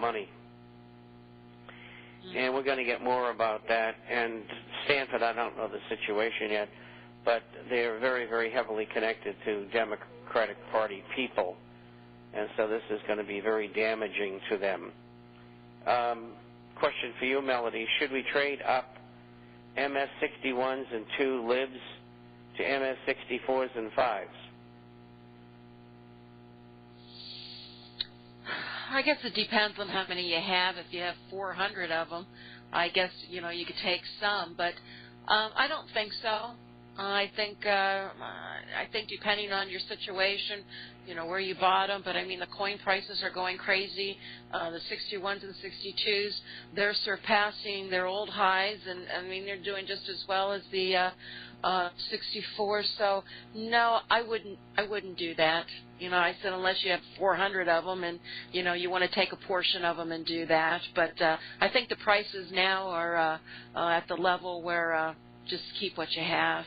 money. And we're going to get more about that. And Stanford, I don't know the situation yet, but they're very, very heavily connected to Democratic Party people. And so this is going to be very damaging to them. Question for you, Melody. Should we trade up MS-61s and 2 libs to MS-64s and 5s? I guess it depends on how many you have. If you have 400 of them, I guess, you could take some. But I don't think so. I think depending on your situation, where you bought them. But, I mean, the coin prices are going crazy. The 61s and 62s, they're surpassing their old highs. And, I mean, they're doing just as well as the 64. So, no, I wouldn't do that. I said unless you have 400 of them and, you want to take a portion of them and do that. But I think the prices now are at the level where just keep what you have.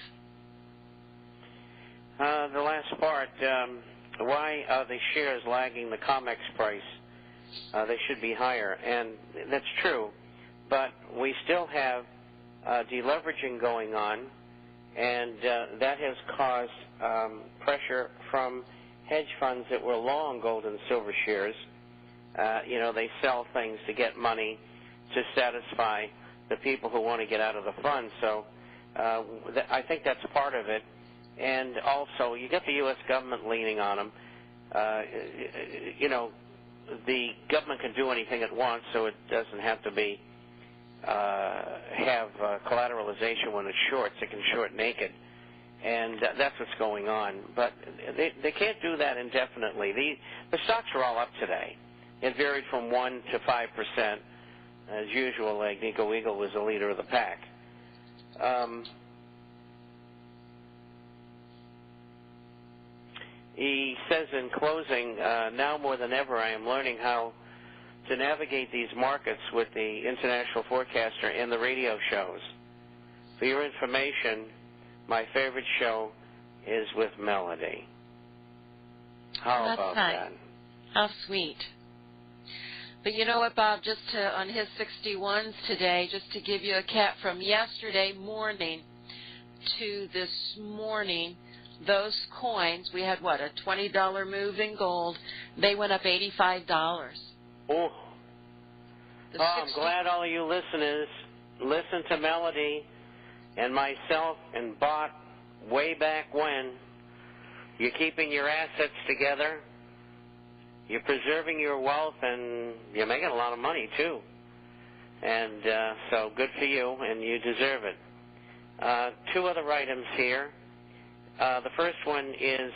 The last part, why are the shares lagging the COMEX price? They should be higher, and that's true. But we still have deleveraging going on, and that has caused pressure from hedge funds that were long gold and silver shares. They sell things to get money to satisfy the people who want to get out of the fund. So I think that's part of it. And also, you get the U.S. government leaning on them. The government can do anything it wants, so it doesn't have to be have collateralization when it shorts. It can short naked. And that's what's going on. But they can't do that indefinitely. The stocks are all up today. It varied from 1% to 5%. As usual, Agnico Eagle was the leader of the pack. He says in closing, now more than ever I am learning how to navigate these markets with the international forecaster and the radio shows. For your information, my favorite show is with Melody. How about that? How sweet. But you know what, Bob, on his 61s today, just to give you a cap from yesterday morning to this morning, those coins, we had, a $20 move in gold. They went up $85. Oh, I'm glad all of you listeners listen to Melody and myself and bought way back when. You're keeping your assets together. You're preserving your wealth, and you're making a lot of money, too. And so good for you, and you deserve it. 2 other items here. The first one is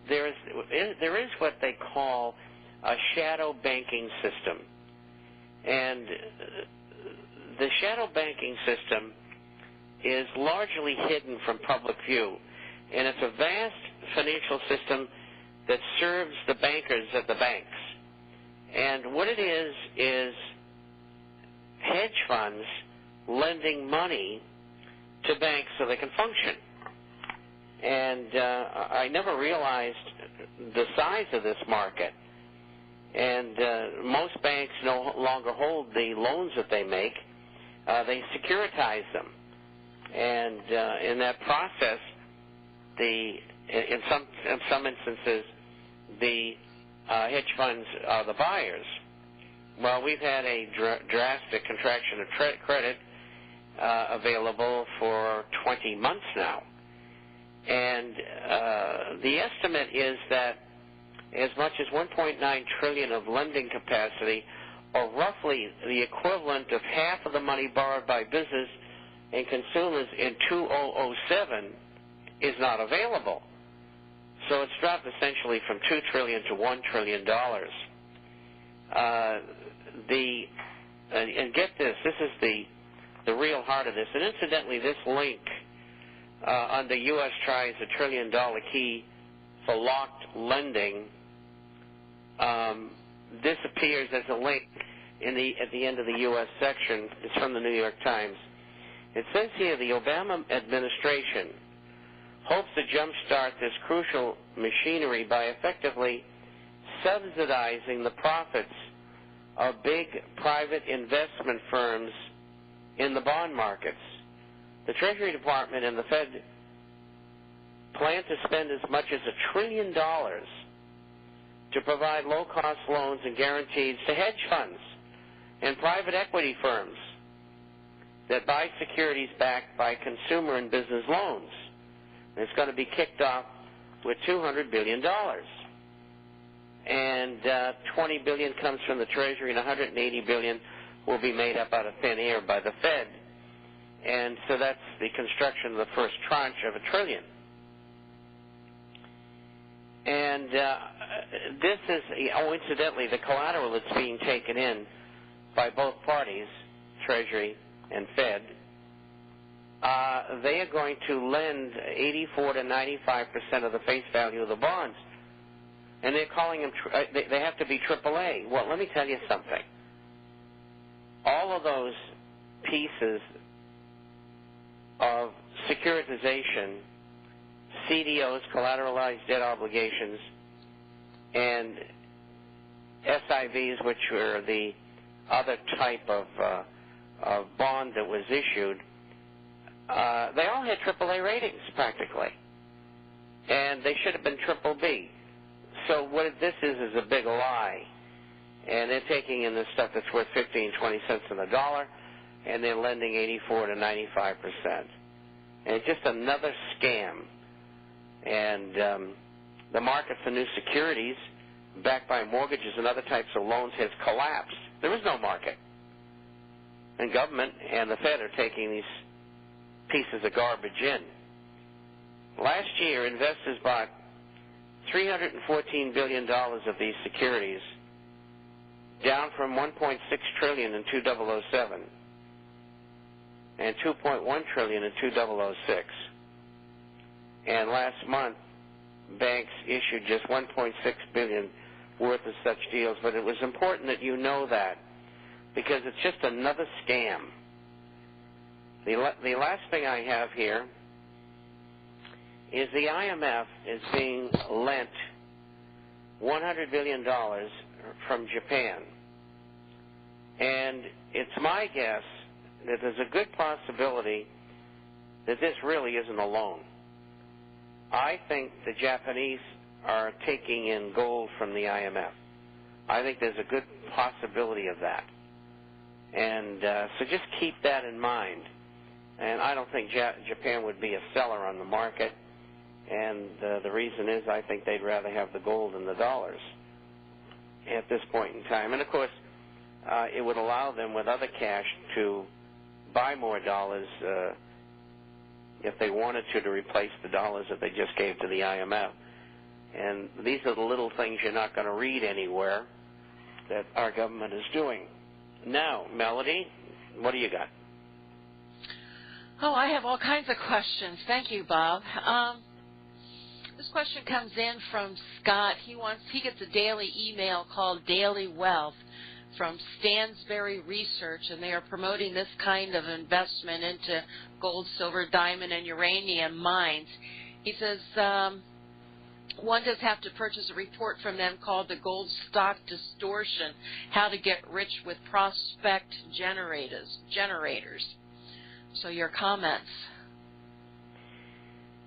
there is what they call a shadow banking system, and the shadow banking system is largely hidden from public view, and it's a vast financial system that serves the bankers at the banks. And what it is hedge funds lending money to banks so they can function. And I never realized the size of this market. And most banks no longer hold the loans that they make. They securitize them. And in that process, in some instances, the hedge funds are the buyers. Well, we've had a drastic contraction of credit available for 20 months now. And the estimate is that as much as $1.9 trillion of lending capacity, or roughly the equivalent of half of the money borrowed by business and consumers in 2007, is not available. So it's dropped essentially from $2 trillion to $1 trillion. And get this is the real heart of this. And incidentally, this link under U.S. tries a $1 trillion key for locked lending disappears as a link at the end of the U.S. section. It's from the New York Times. It says here the Obama administration hopes to jumpstart this crucial machinery by effectively subsidizing the profits of big private investment firms in the bond markets. The Treasury Department and the Fed plan to spend as much as $1 trillion to provide low-cost loans and guarantees to hedge funds and private equity firms that buy securities backed by consumer and business loans. And it's going to be kicked off with $200 billion. And $20 billion comes from the Treasury, and $180 billion will be made up out of thin air by the Fed. And so that's the construction of the first tranche of $1 trillion. And this is, incidentally, the collateral that's being taken in by both parties, Treasury and Fed. They are going to lend 84 to 95% of the face value of the bonds. And they're calling them, they have to be AAA. Well, let me tell you something. All of those pieces of securitization, CDOs, collateralized debt obligations, and SIVs, which were the other type of bond that was issued, they all had AAA ratings practically, and they should have been BBB. So what this is a big lie, and they're taking in this stuff that's worth 15, 20 cents on the dollar, and they're lending 84 to 95%. And it's just another scam. And the market for new securities backed by mortgages and other types of loans has collapsed. There is no market. And government and the Fed are taking these pieces of garbage in. Last year, investors bought $314 billion of these securities, down from $1.6 trillion in 2007 and $2.1 trillion in 2006. And last month, banks issued just $1.6 billion worth of such deals. But it was important that you know that, because it's just another scam. The last thing I have here is the IMF is being lent $100 billion from Japan. And it's my guess that there's a good possibility that this really isn't a loan. I think the Japanese are taking in gold from the IMF. I think there's a good possibility of that. And so just keep that in mind. And I don't think Japan would be a seller on the market. And the reason is I think they'd rather have the gold than the dollars at this point in time. And, of course, it would allow them with other cash to buy more dollars if they wanted to replace the dollars that they just gave to the IMF. And these are the little things you're not going to read anywhere that our government is doing. Now, Melody, what do you got? Oh, I have all kinds of questions. Thank you, Bob. This question comes in from Scott. He gets a daily email called Daily Wealth from Stansberry Research, and they are promoting this kind of investment into gold, silver, diamond, and uranium mines. He says one does have to purchase a report from them called The Gold Stock Distortion, How to Get Rich with Prospect Generators. So your comments.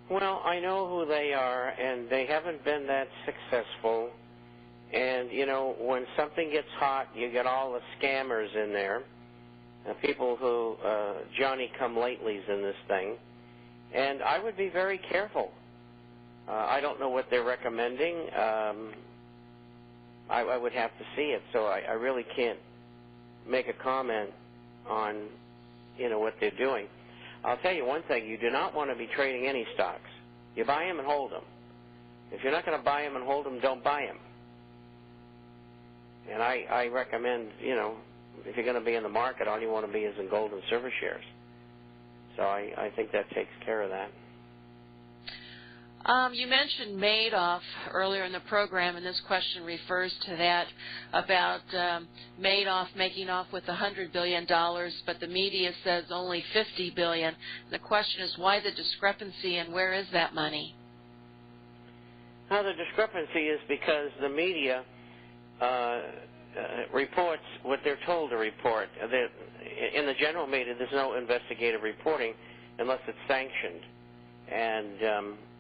Well, I know who they are, and they haven't been that successful. And, you know, when something gets hot, you get all the scammers in there, people who Johnny-come-latelys in this thing. And I would be very careful. I don't know what they're recommending. I would have to see it, so I really can't make a comment on, you know, what they're doing. I'll tell you one thing. You do not want to be trading any stocks. You buy them and hold them. If you're not going to buy them and hold them, don't buy them. And I recommend, you know, if you're going to be in the market, all you want to be is in gold and silver shares. So I think that takes care of that. You mentioned Madoff earlier in the program, and this question refers to that, about Madoff making off with $100 billion, but the media says only $50 billion. The question is, why the discrepancy, and where is that money? Now, the discrepancy is because the media reports what they're told to report. In the general media, there's no investigative reporting unless it's sanctioned.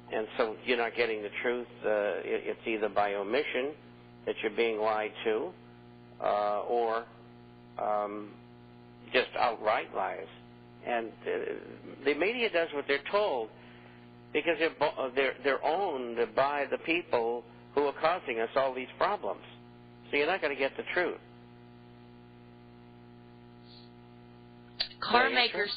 And so you're not getting the truth. It's either by omission that you're being lied to, or just outright lies. And the media does what they're told because they're owned by the people who are causing us all these problems. So you're not going to get the truth. Car makers